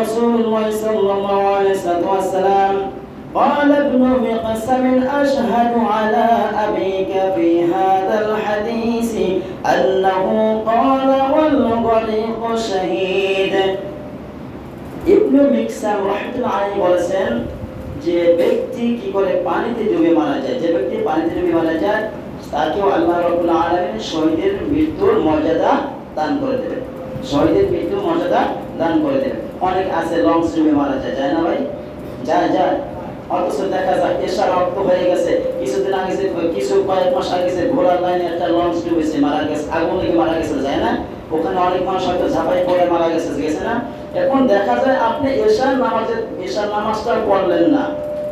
رسول الله صلى الله عليه وسلم قال ابن مقسم أشهد على أبيك في هذا الحديث أنه قال والغريق شهيد ইবনে মিকসাম রাহমাতুল্লাহ আলাইহি বলেছেন যে ব্যক্তি কি করে পানিতে ডুবে মারা যায়, যে ব্যক্তি পানিতে ডুবে মারা যায় তাকেও আল্লাহ রাব্বুল আলামিন শহীদের মৃত্যুর মর্যাদা দান করে দেবেন, শহীদের মৃত্যুর মর্যাদা দান করে দেবেন। অনেক আছে লং ডুবে মারা যায়, যায় না ভাই? যায়। অথচ দেখা যায় এশার রক্ত হয়ে গেছে, কিছুদিন আগে কিছু কয়েক মাস আগে ঘোড়ার লাইনে একটা লঞ্চ ডুবেছে, মারা গেছে, আগুন লেগে মারা গেছে, যায় না? ওখানে অনেক মানুষ হয়তো ঝাঁপাই পড়ে মারা গেছে, গেছে না? এখন দেখা যায় আপনি এশার নামাজটা পড়লেন না,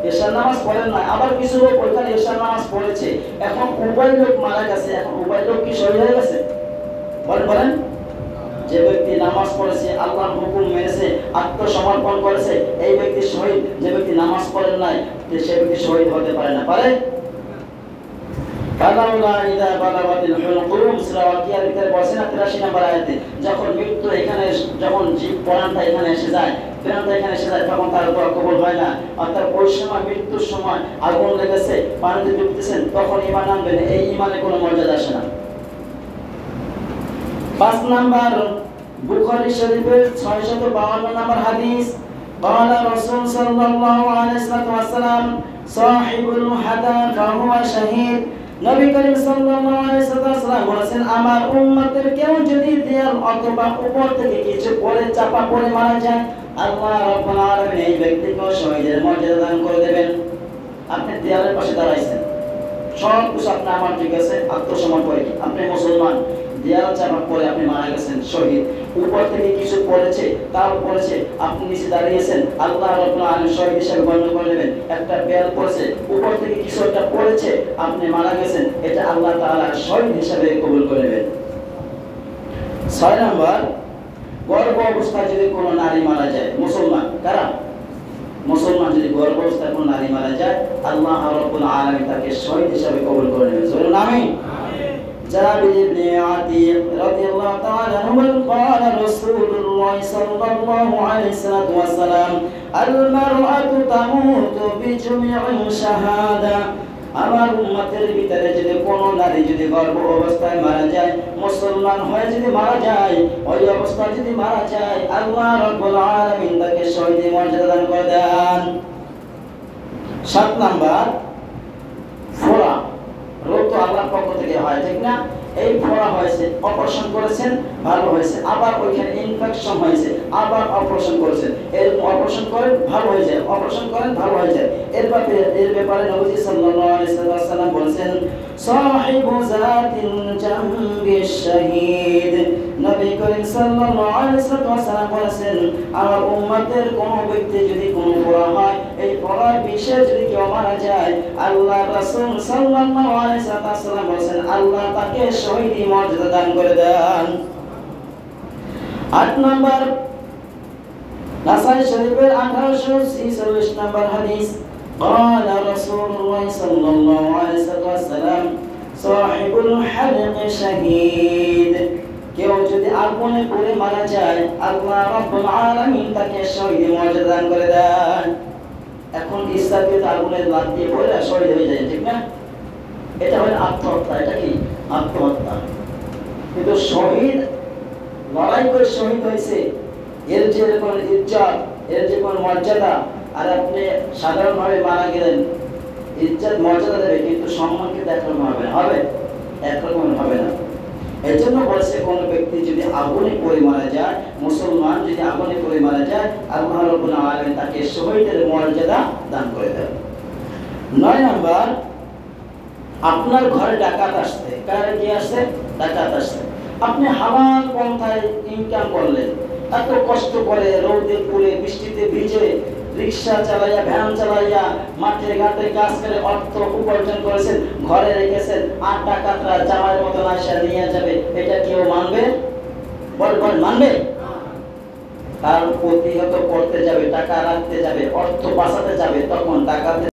এশার নামাজ পড়েন না, আবার কিছু লোক ওইখানে এশার নামাজ পড়েছে, এখন উভয় লোক মারা গেছে, এখন উভয় লোক কি শহীদ হয়ে গেছে? বলেন। যে ব্যক্তি নামাজ পড়েছে, আল্লাহর হুকুম মেনেছে, আত্মসমর্পণ করেছে, এই ব্যক্তি শহীদ। যে ব্যক্তি নামাজ পড়েন নাই সে ব্যক্তি শহীদ হতে পারে না, পারে? নম্বর আয়াতে যখন মৃত্যু এখানে, যখন প্রাণটা এখানে এসে যায়, তখন তার দোয়া কবুল হয় না। অর্থাৎ ওই সময় মৃত্যুর সময় আগুন লেগেছে, পানিতে ডুবতেছেন, তখন ঈমান আনবেন, এই ঈমানে কোনো মর্যাদা আসে না। 5 নাম্বার বুখারী শরীফের 652 নম্বর হাদিস, قال رسول صلى الله عليه وسلم صاحب الحدى فهو شهيد। নবী করিম সাল্লাল্লাহু আলাইহি ওয়াসাল্লাম বলেছেন, আমার উম্মতের কেউ যদি দেয়াল অথবা উপর থেকে কিছু পড়ে চাপা পড়ে মারা যায়, আল্লাহ রাব্বুল আলামিন এই ব্যক্তিকে শহীদের মর্যাদা দান করে দেবেন। আপনি দেয়ালের পাশে দাঁড়াইছেন, সব কিছু আপনি আমার ঠিক আছে, আত্মসমর্পণ, আপনি মুসলমান, দেয়াল চাপা পড়ে আপনি মারা গেছেন, শহীদ। উপর থেকে কিছু পড়েছে, তাও পড়েছে, আপনি নিচে দাঁড়িয়েছেন, আল্লাহ রাব্বুল আলামিন শহীদ হিসেবে গণ্য করে নেবেন। একটা বেল পড়েছে, উপর থেকে কিছু একটা পড়েছে, আপনি মারা গেছেন, এটা আল্লাহ তাআলা শহীদ হিসেবে কবুল করে নেবেন। 6 নাম্বার, গর্ভ অবস্থায় যদি কোনো নারী মারা যায়, মুসলমান, কারা? মুসলমান যদি গর্ভ অবস্থায় কোনো নারী মারা যায়, আল্লাহ রাব্বুল আলামিন তাকে শহীদ হিসেবে কবুল করে নেবেন। বলুন আমিন। جابر بن عتيق رضي الله تعالى عنه قال رسول الله صلى الله عليه وسلم المرأة تموت بجميع شهادة। আমার উম্মতের ভিতরে যদি কোনো নারী যদি গর্ভ অবস্থায় মারা যায়, মুসলমান হয়ে যদি মারা যায়, ওই অবস্থায় যদি মারা যায়, আল্লাহ রাব্বুল আলামিন তাকে শহীদের মর্যাদা দান করে দেন। 7 নাম্বার, ফোড়া রোগ তো আল্লাহর পক্ষ থেকে হয়, ঠিক না? এই ফোড়া হয়েছে, অপারেশন করেছেন, ভালো হয়েছে, আবার ওইখানে ইনফেকশন হয়েছে, আবার অপারেশন করেছেন, এরকম অপারেশন করেন ভালো হয়ে যায়, অপারেশন করেন ভালো হয়ে যায়। এর ব্যাপারে নবী সাল্লাল্লাহু আলাইহি ওয়াসাল্লাম বলেছেন, সাহিবু যাতিল জামবি শাহীদ। নবী করিম সাল্লাল্লাহু আলাইহি ওয়াসাল্লাম বলেছেন, আমার উম্মতের কোন ব্যক্তি যদি কোনো ফোড়া হয়, এই ফোড়ার বিষয়ে যদি কেউ মারা যায়, আল্লাহ রাসূল সাল্লাল্লাহু আলাইহি ওয়াসাল্লাম বলেছেন, আল্লাহ তাকে শহীদি মর্যাদা দান করে দেন। 8 নাম্বার, নাসাই শরীফের 1846 নম্বর হাদিস, قال رسول الله صلى الله عليه وسلم صاحب الحرق شهيد। কেউ যদি আগুনে পুড়ে মারা যায়, আল্লাহ রাব্বুল আলামিন তাকে শহীদি মর্যাদা দান করে দেন। এখন ইসলামে আগুনে লাফ দিয়ে পড়ে শহীদ হয়ে যায়, ঠিক না? এটা হলো আত্মহত্যা। এটা কি? আত্মহত্যা। কিন্তু শহীদ লড়াই করে শহীদ হয়েছে, এর যে কোনো ইজ্জত, এর যে কোনো মর্যাদা, আর আপনি সাধারণভাবে মারা গেলেন, ইজ্জত মর্যাদা দেবে কিন্তু সম্মানকে একরকম হবে না, হবে একরকম হবে না। এই জন্য বলছে কোন ব্যক্তি যদি আগুনে পড়ে মারা যায়, মুসলমান যদি আগুনে পড়ে মারা যায়, আল্লাহ রাব্বুল আলামিন তাকে শহীদের মর্যাদা দান করে দেন। 9 নাম্বার, আপনার ঘরে ডাকাত আসছে, কার কি আসছে? ডাকাত আসছে। আপনি হালাল পন্থায় ইনকাম করলেন, এত কষ্ট করে রোদে পুড়ে বৃষ্টিতে ভিজে রিকশা চালাইয়া, ভ্যান চালাইয়া, মাঠে ঘাটে কাজ করে অর্থ উপার্জন করেছেন, ঘরে রেখেছেন, আর ডাকাতরা জামাইয়ের মতো আসা নিয়ে যাবে, এটা কেউ মানবে? বল মানবে? তার প্রতিহত করতে যাবে, টাকা রাখতে যাবে, অর্থ বাঁচাতে যাবে, তখন ডাকাতের